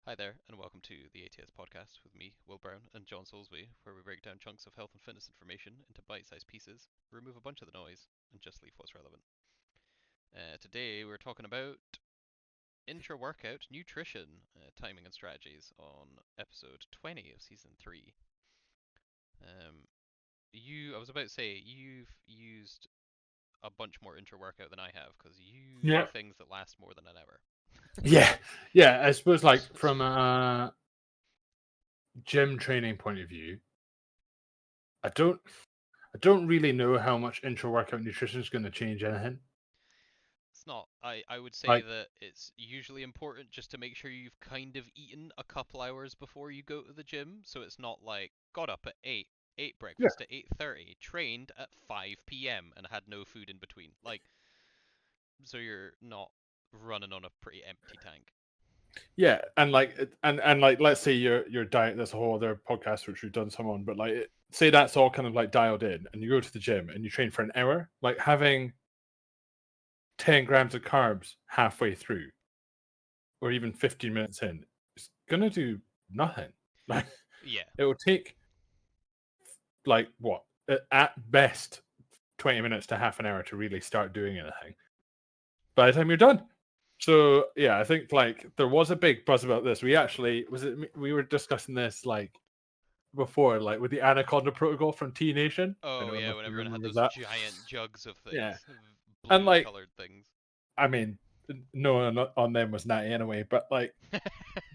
Hi there, and welcome to the ATS podcast with me, Will Brown, and John Soulsby, where we break down chunks of health and fitness information into bite sized pieces, remove a bunch of the noise, and just leave what's relevant. Today, we're talking about intra workout nutrition, timing and strategies on episode 20 of season 3. Um, I was about to say, you've used a bunch more intra workout than I have because you do Yeah, things that last more than an hour. yeah, yeah. I suppose, like from a gym training point of view, I don't, I don't really know how much intra-workout nutrition is going to change anything. It's not. I would say Like, that it's usually important just to make sure you've kind of eaten a couple hours before you go to the gym, so it's not like got up at 8, ate yeah, breakfast at 8:30, trained at 5 p.m. and had no food in between. Like, so you're not running on a pretty empty tank. yeah, and like, let's say your diet. There's a whole other podcast which we've done some on, but like, say that's all kind of like dialed in, and you go to the gym and you train for an hour. Like having 10 grams of carbs halfway through, or even 15 minutes in, is gonna do nothing. Like, Yeah. it will take like what at best 20 minutes to half an hour to really start doing anything by the time you're done. So yeah, I think like there was a big buzz about this. We actually we were discussing this like before, like with the Anaconda Protocol from T Nation. I Oh don't know yeah, if when you everyone had remember those that. giant jugs of Yeah, things, of and blue like colored things. I mean, no one on them was natty anyway, but like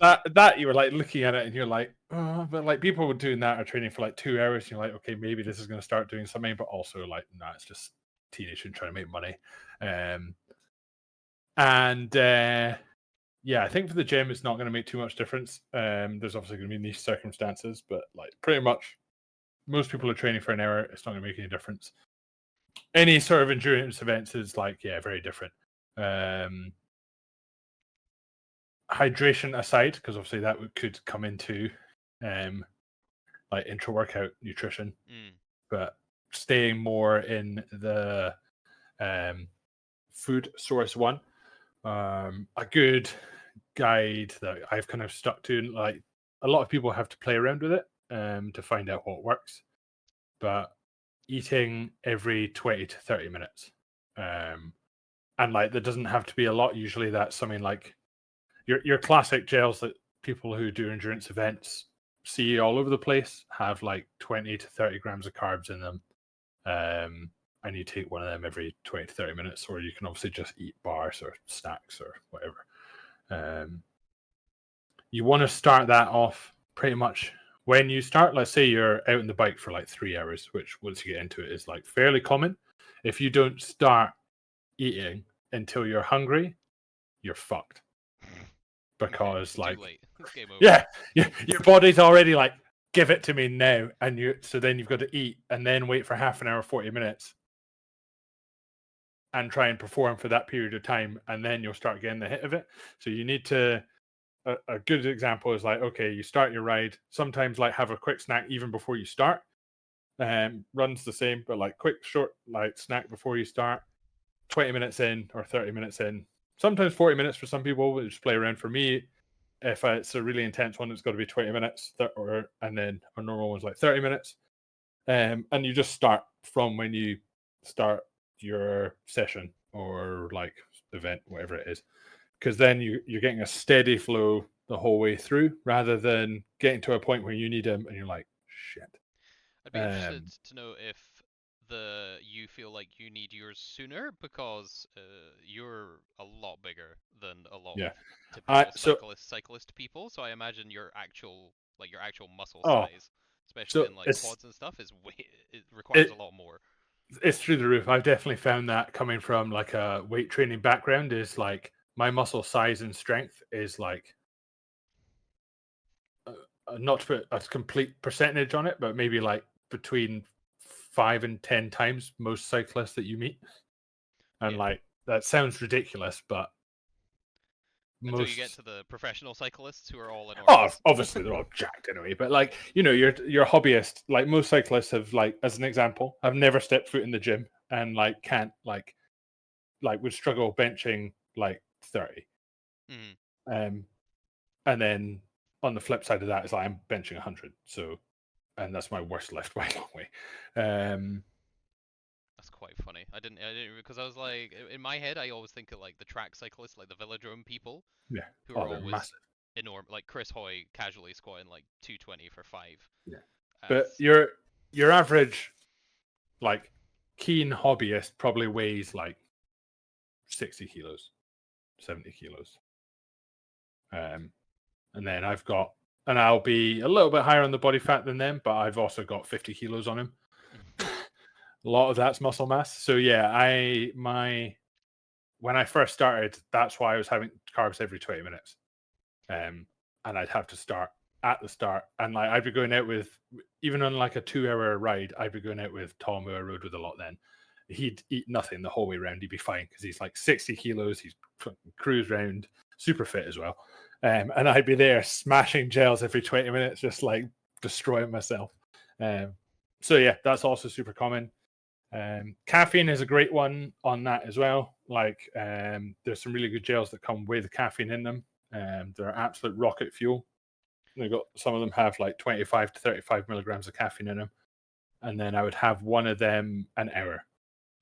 that you were like looking at it and you're like, oh, but like people were doing that or training for like 2 hours. And you're like, okay, maybe this is going to start doing something, but also like, nah, it's just teenage and trying to make money. Um, and yeah, I think for the gym, it's not going to make too much difference. There's obviously going to be niche circumstances, but like pretty much most people are training for an hour. It's not going to make any difference. Any sort of endurance events is like, yeah, very different. Um, Hydration aside, because obviously that could come into um, like intra workout nutrition, Mm. but staying more in the um, food source one. A good guide that I've kind of stuck to, like a lot of people have to play around with it to find out what works, but eating every 20 to 30 minutes. Um, and like there doesn't have to be a lot. Usually that's something like your classic gels that people who do endurance events see all over the place have like 20 to 30 grams of carbs in them. And you take one of them every 20 to 30 minutes, or you can obviously just eat bars or snacks or whatever. Um, you want to start that off pretty much when you start. Let's say you're out on the bike for like 3 hours, which once you get into it is like fairly common. If you don't start eating until you're hungry, you're fucked Okay, because it's too like late. It's game over. yeah, your body's already like give it to me now, and you so then you've got to eat and then wait for half an hour, 40 minutes, and try and perform for that period of time, and then you'll start getting the hit of it. So you need to. A good example is like, okay, you start your ride. Sometimes like have a quick snack even before you start. Runs the same, but like quick, short, like snack before you start. 20 minutes in or 30 minutes in. Sometimes 40 minutes for some people. But just play around. For me, if it's a really intense one, it's got to be 20 minutes, or and then a normal one's like 30 minutes. And you just start from when you start your session or like event, whatever it is, because then you're getting a steady flow the whole way through, rather than getting to a point where you need them and you're like, shit. I'd be interested Um, to know if you feel like you need yours sooner because you're a lot bigger than a lot of yeah. I typical so cyclist people. So I imagine your actual muscle oh size, especially so in like quads and stuff, is way it requires a it lot more. it's through the roof. I've definitely found that coming from like a weight training background is like my muscle size and strength is like not to put a complete percentage on it, but maybe like between 5 and 10 times most cyclists that you meet. And Yeah. like that sounds ridiculous, but Until you get most to the professional cyclists who are all oh enormous. obviously they're all jacked anyway. But like your hobbyist, like most cyclists have like as an example, have never stepped foot in the gym and like can't like would struggle benching like 30. Mm. Um And then on the flip side of that is like I'm benching 100. So, and that's my worst lift by a long way. That's quite funny. I didn't because I was like, in my head, I always think of like the track cyclists, like the velodrome people, Yeah. who Oh, are they're always massive. enormous. Like Chris Hoy casually squatting like 220 for five. Yeah. But As your average like keen hobbyist probably weighs like 60 kilos, 70 kilos. And then and I'll be a little bit higher on the body fat than them, but I've also got 50 kilos on him. A lot of that's muscle mass. So yeah, when I first started, that's why I was having carbs every 20 minutes. And I'd have to start at the start. And like I'd be going out with, even on like a 2 hour ride, I'd be going out with Tom, who I rode with a lot then. He'd eat nothing the whole way around. He'd be fine because he's like 60 kilos. He's cruise round, super fit as well. And I'd be there smashing gels every 20 minutes, just like destroying myself. Um, so yeah, that's also super common. Caffeine is a great one on that as well. Like there's some really good gels that come with caffeine in them. They're absolute rocket fuel. They got some of them have like 25 to 35 milligrams of caffeine in them, and then I would have one of them an hour.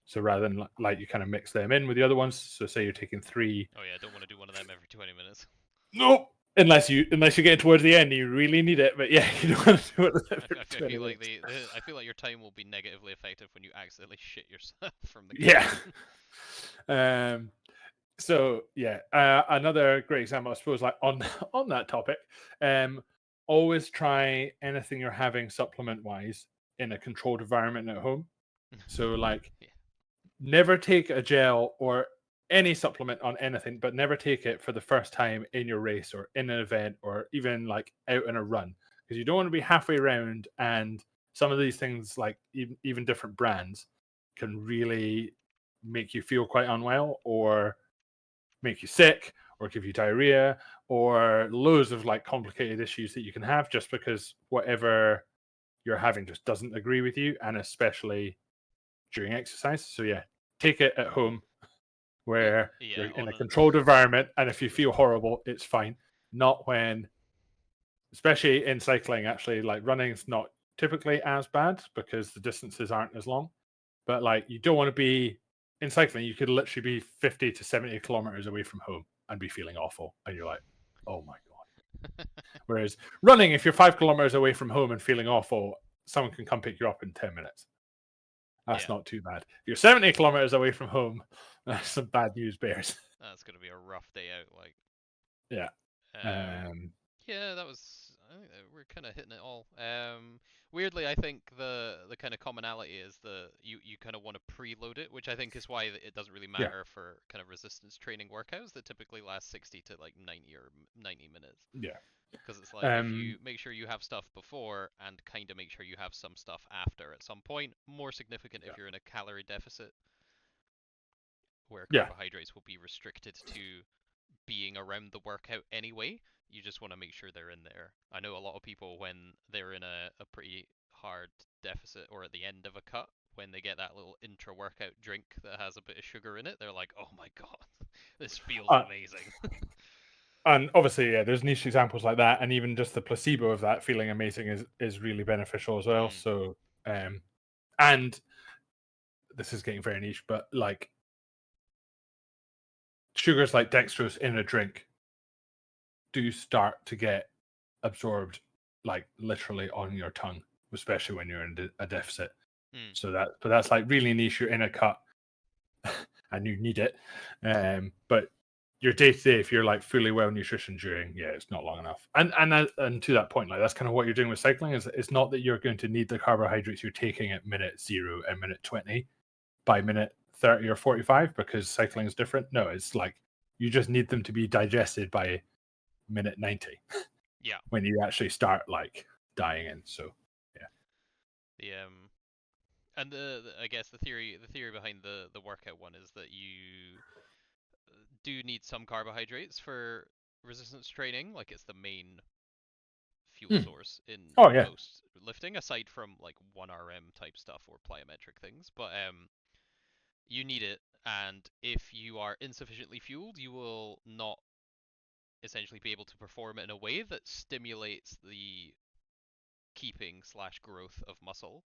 So rather than like you kind of mix them in with the other ones. So say you're taking three. oh yeah, I don't want to do one of them every 20 minutes. Nope. Unless you get towards the end, you really need it. But yeah, you don't want to do it every I 20 feel like minutes. I feel like your time will be negatively affected when you accidentally shit yourself from the Yeah. caffeine. So yeah, another great example, I suppose, like on on that topic, always try anything you're having supplement wise in a controlled environment at home. So like, Yeah. never take a gel or any supplement on anything, but never take it for the first time in your race or in an event or even like out in a run, because you don't want to be halfway around and some of these things, like even different brands, can really make you feel quite unwell or make you sick or give you diarrhea or loads of like complicated issues that you can have just because whatever you're having just doesn't agree with you, and especially during exercise. So yeah, take it at home where Yeah, you're in on a an controlled environment, and if you feel horrible, it's fine. Not when, especially in cycling, actually, like running's not typically as bad because the distances aren't as long. But like, you don't want to be in cycling. You could literally be 50 to 70 kilometers away from home and be feeling awful, and you're like, oh my god. Whereas running, if you're 5 kilometers away from home and feeling awful, someone can come pick you up in 10 minutes. That's yeah, not too bad. If you're 70 kilometers away from home, that's some bad news bears. that's gonna be a rough day out. Like, Yeah. um, Um, yeah, that was. I think that we're kind of hitting it all. Weirdly, I think the kind of commonality is you kind of want to preload it, which I think is why it doesn't really yeah. matter for kind of resistance training workouts that typically last 60 to like 90 or 90 minutes. Yeah. Because it's like if Um, you make sure you have stuff before and kind of make sure you have some stuff after at some point, more significant yeah. if you're in a calorie deficit where Yeah. carbohydrates will be restricted to being around the workout anyway. You just want to make sure they're in there. I know a lot of people when they're in a pretty hard deficit or at the end of a cut, when they get that little intra-workout drink that has a bit of sugar in it, they're like, "Oh my god, this feels Uh, amazing." and obviously, yeah, there's niche examples like that, and even just the placebo of that feeling amazing is really beneficial as well. Mm, So, and this is getting very niche, but like sugars like dextrose in a drink do start to get absorbed, like literally on your tongue, especially when you're in a deficit. mm. So but that's like really niche. You're in a cut, and you need it. But your day to day, if you're like fully well nutrition during, yeah, it's not long enough. And to that point, like that's kind of what you're doing with cycling. Is it's not that you're going to need the carbohydrates you're taking at minute 0 and minute 20 by minute 30 or 45 because cycling is different. No, it's like you just need them to be digested by minute 90 Yeah. when you actually start like dying in. So yeah, The and I guess the theory behind the workout one is that you do need some carbohydrates for resistance training. Like it's the main fuel hmm. source in Oh yeah, most lifting, aside from like 1RM type stuff or plyometric things. But you need it, and if you are insufficiently fueled, you will not essentially be able to perform it in a way that stimulates the keeping/growth of muscle.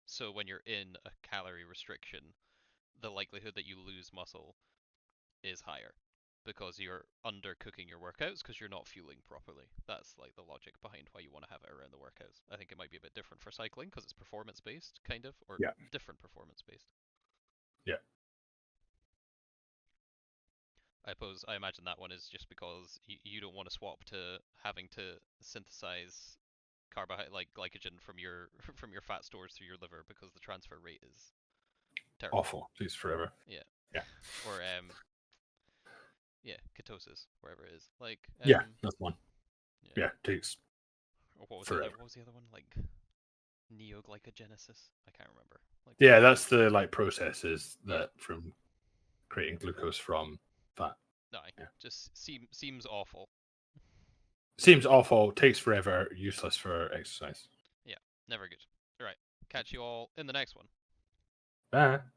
So when you're in a calorie restriction, the likelihood that you lose muscle is higher because you're undercooking your workouts because you're not fueling properly. That's like the logic behind why you want to have it around the workouts. I think it might be a bit different for cycling because it's performance based, kind of, or Yeah. different performance based. Yeah. I imagine that one is just because you don't want to swap to having to synthesize carbohydrate like glycogen from your from your fat stores through your liver because the transfer rate is terrible. Awful. Takes forever. Yeah. Yeah. Or yeah, ketosis, wherever it is. Like Yeah, that's one. yeah. Yeah, takes Or what was the other? forever. What was the other one? Like neoglycogenesis. I can't remember. Like Yeah, that's the like processes yeah, that from creating glucose from fat. no, Yeah. just seems awful. Seems awful, takes forever, useless for exercise. Yeah, never good. All right, catch you all in the next one. Bye.